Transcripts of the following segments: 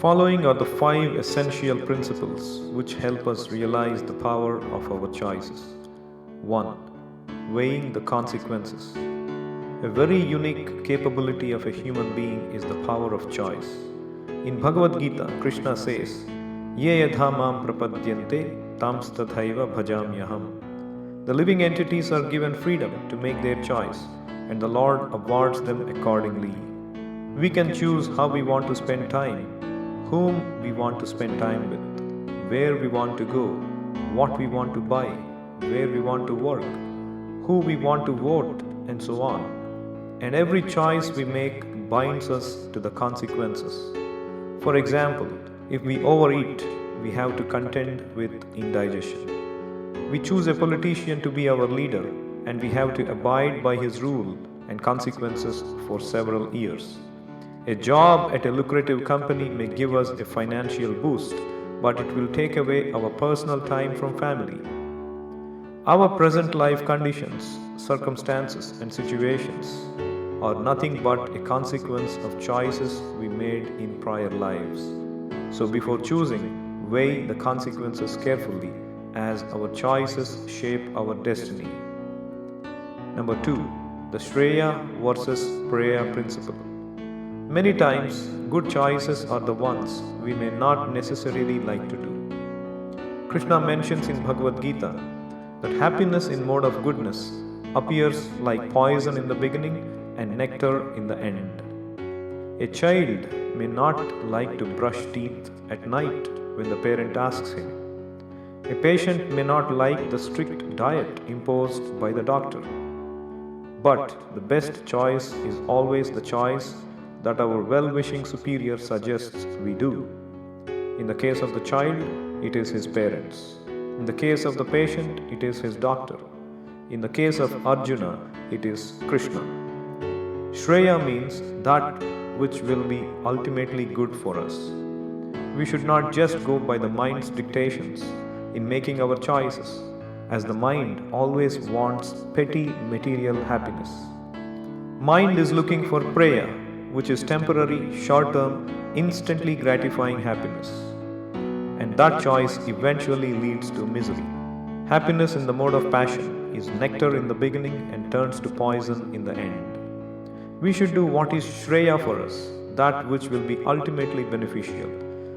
Following are the five essential principles which help us realize the power of our choices. 1. Weighing the consequences. A very unique capability of a human being is the power of choice. In Bhagavad Gita, Krishna says, Ye yadha mam prapadyante tams tathaiva bhajamyaham. The living entities are given freedom to make their choice, and the Lord awards them accordingly. We can choose how we want to spend time, whom we want to spend time with, where we want to go, what we want to buy, where we want to work, who we want to vote, and so on. And every choice we make binds us to the consequences. For example, if we overeat, we have to contend with indigestion. We choose a politician to be our leader, and we have to abide by his rule and consequences for several years. A job at a lucrative company may give us a financial boost, but it will take away our personal time from family. Our present life conditions, circumstances, and situations are nothing but a consequence of choices we made in prior lives. So before choosing, weigh the consequences carefully, as our choices shape our destiny. Number 2. The Shreya versus Preya principle. Many times, good choices are the ones we may not necessarily like to do. Krishna mentions in Bhagavad Gita that happiness in mode of goodness appears like poison in the beginning and nectar in the end. A child may not like to brush teeth at night when the parent asks him. A patient may not like the strict diet imposed by the doctor. But the best choice is always the choice that our well-wishing superior suggests we do. In the case of the child, it is his parents. In the case of the patient, it is his doctor. In the case of Arjuna, it is Krishna. Shreya means that which will be ultimately good for us. We should not just go by the mind's dictations in making our choices, as the mind always wants petty material happiness. Mind is looking for Preya, which is temporary, short-term, instantly gratifying happiness. And that choice eventually leads to misery. Happiness in the mode of passion is nectar in the beginning and turns to poison in the end. We should do what is Shreya for us, that which will be ultimately beneficial.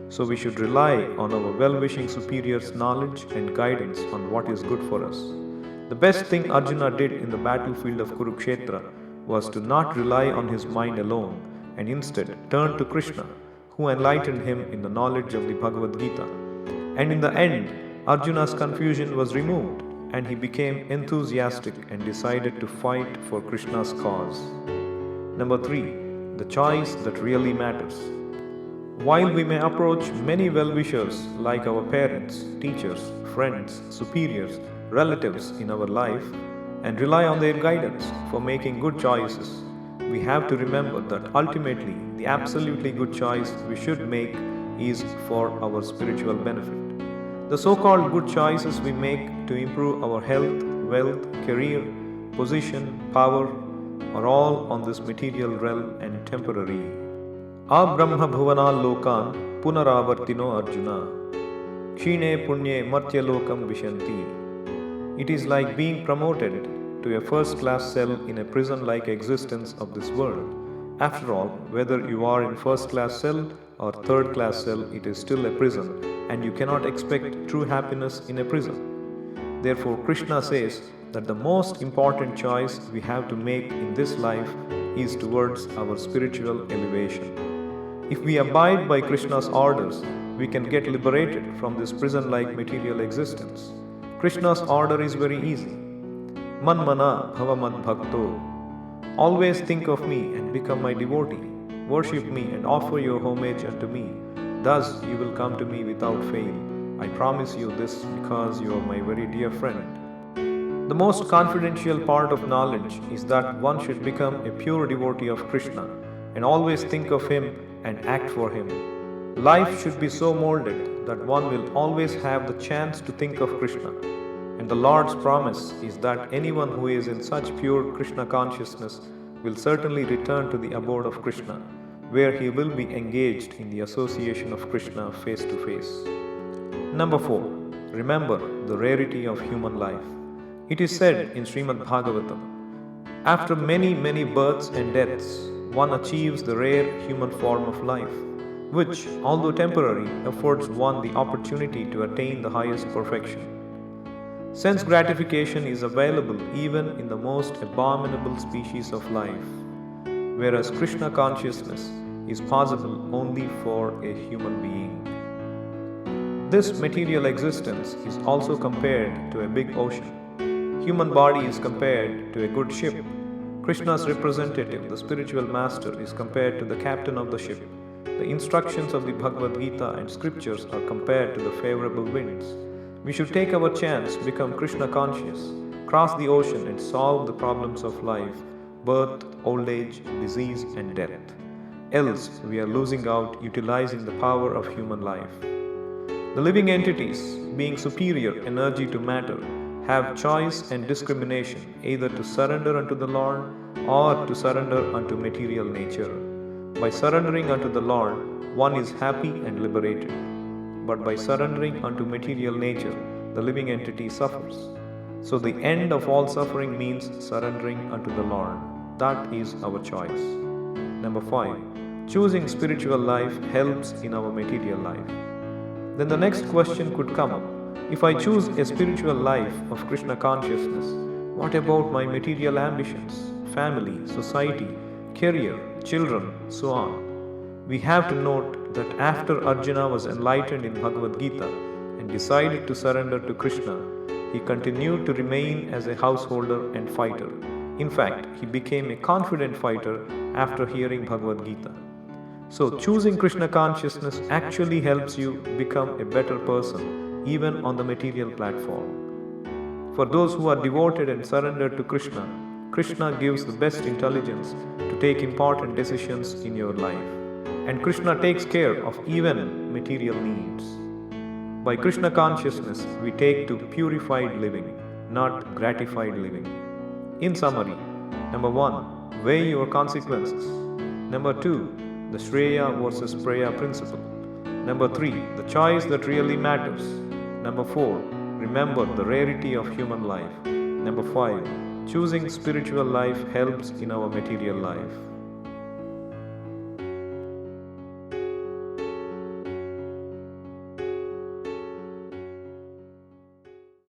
So we should rely on our well-wishing superior's knowledge and guidance on what is good for us. The best thing Arjuna did in the battlefield of Kurukshetra was to not rely on his mind alone and instead turn to Krishna, who enlightened him in the knowledge of the Bhagavad Gita. And in the end, Arjuna's confusion was removed and he became enthusiastic and decided to fight for Krishna's cause. Number 3. The choice that really matters. While we may approach many well-wishers like our parents, teachers, friends, superiors, relatives in our life, and rely on their guidance for making good choices, we have to remember that ultimately the absolutely good choice we should make is for our spiritual benefit. The so-called good choices we make to improve our health, wealth, career, position, power are all on this material realm and temporary. Abrahma bhuvana lokan punaravartino Arjuna kshine punye martya lokam vishanti. It is like being promoted to a first-class cell in a prison-like existence of this world. After all, whether you are in first-class cell or third-class cell, it is still a prison, and you cannot expect true happiness in a prison. Therefore, Krishna says that the most important choice we have to make in this life is towards our spiritual elevation. If we abide by Krishna's orders, we can get liberated from this prison-like material existence. Krishna's order is very easy. Manmana bhavamad bhakto. Always think of me and become my devotee. Worship me and offer your homage unto me. Thus you will come to me without fail. I promise you this because you are my very dear friend. The most confidential part of knowledge is that one should become a pure devotee of Krishna and always think of him and act for him. Life should be so molded that one will always have the chance to think of Krishna. And the Lord's promise is that anyone who is in such pure Krishna consciousness will certainly return to the abode of Krishna. where he will be engaged in the association of Krishna face to face. Number 4. Remember the rarity of human life. It is said in Srimad Bhagavatam, after many births and deaths, one achieves the rare human form of life, which, although temporary, affords one the opportunity to attain the highest perfection. Sense gratification is available even in the most abominable species of life, whereas Krishna consciousness is possible only for a human being. This material existence is also compared to a big ocean. Human body is compared to a good ship. Krishna's representative, the spiritual master, is compared to the captain of the ship. The instructions of the Bhagavad Gita and scriptures are compared to the favorable winds. We should take our chance, become Krishna conscious, cross the ocean and solve the problems of life, birth, old age, disease and death. Else we are losing out utilizing the power of human life. The living entities, being superior energy to matter, have choice and discrimination either to surrender unto the Lord or to surrender unto material nature. By surrendering unto the Lord, one is happy and liberated. But by surrendering unto material nature, the living entity suffers. So the end of all suffering means surrendering unto the Lord. That is our choice. Number 5. Choosing spiritual life helps in our material life. Then the next question could come up. If I choose a spiritual life of Krishna consciousness, what about my material ambitions, family, society, career, children, so on? We have to note that after Arjuna was enlightened in Bhagavad Gita and decided to surrender to Krishna, he continued to remain as a householder and fighter. In fact, he became a confident fighter after hearing Bhagavad Gita. So, choosing Krishna consciousness actually helps you become a better person, even on the material platform. For those who are devoted and surrendered to Krishna, Krishna gives the best intelligence to take important decisions in your life. And Krishna takes care of even material needs. By Krishna consciousness, we take to purified living, not gratified living. In summary, number 1, weigh your consequences. Number 2, the Shreya versus Preya principle. Number 3, the choice that really matters. Number 4, remember the rarity of human life. Number 5, choosing spiritual life helps in our material life.